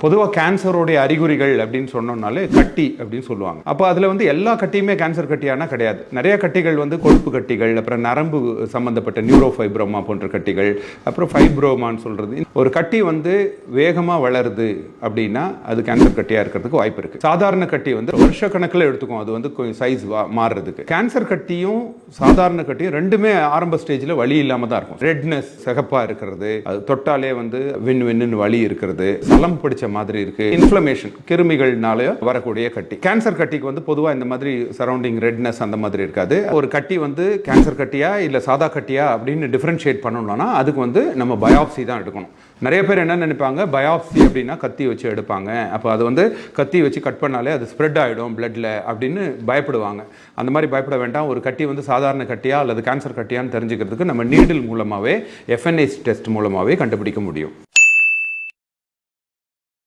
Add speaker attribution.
Speaker 1: பொதுவாக கேன்சரோடைய அறிகுறிகள் அப்படின்னு சொன்னோம்னாலே கட்டி அப்படின்னு சொல்லுவாங்க. அப்போ அதில் வந்து எல்லா கட்டியுமே கேன்சர் கட்டியானா கிடையாது. நிறைய கட்டிகள் வந்து கொழுப்பு கட்டிகள், அப்புறம் நரம்பு சம்பந்தப்பட்ட நியூரோஃபைப்ரோமா போன்ற கட்டிகள், அப்புறம் ஃபைப்ரோமான்னு சொல்றது. ஒரு கட்டி வந்து வேகமாக வளருது அப்படின்னா அது கேன்சர் கட்டியாக இருக்கிறதுக்கு வாய்ப்பு இருக்கு. சாதாரண கட்டி வந்து வருஷ கணக்கில் எடுத்துக்கும், அது வந்து சைஸ் மாறுறதுக்கு. கேன்சர் கட்டியும் சாதாரண கட்டியும் ரெண்டுமே ஆரம்ப ஸ்டேஜில் வலி இல்லாமல் தான் இருக்கும். ரெட்னஸ், சிகப்பாக இருக்கிறது, அது தொட்டாலே வந்து வின்னு வலி இருக்கிறது, சலம் பிடிச்ச மாதிரி இருக்கு, இன்ஃப்ளமேஷன், கிருமிகள்னால வரக்கூடிய கட்டி. கேன்சர் கட்டிக்கு வந்து பொதுவா இந்த மாதிரி சரௌண்டிங் ரெட்னஸ் அந்த மாதிரி இருக்காது. ஒரு கட்டி வந்து கேன்சர் கட்டியா இல்ல சாதா கட்டியா அப்படின்னு டிஃபரன்ஷியேட் பண்ணணும்னா அதுக்கு வந்து நம்ம பயாப்சி தான் எடுக்கணும். நிறைய பேர் என்ன நினைப்பாங்க, பயாப்சி அப்படின்னா கத்தி வச்சு எடுப்பாங்க, அப்போ அது வந்து கத்தி வச்சு கட் பண்ணாலே அது ஸ்ப்ரெட் ஆகிடும் பிளட்ல அப்படின்னு பயப்படுவாங்க. அந்த மாதிரி பயப்பட வேண்டாம். ஒரு கட்டி வந்து சாதாரண கட்டியா அல்லது கேன்சர் கட்டியான்னு தெரிஞ்சுக்கிறதுக்கு நம்ம நீடில் மூலமாகவே FNA டெஸ்ட் மூலமாகவே கண்டுபிடிக்க முடியும்.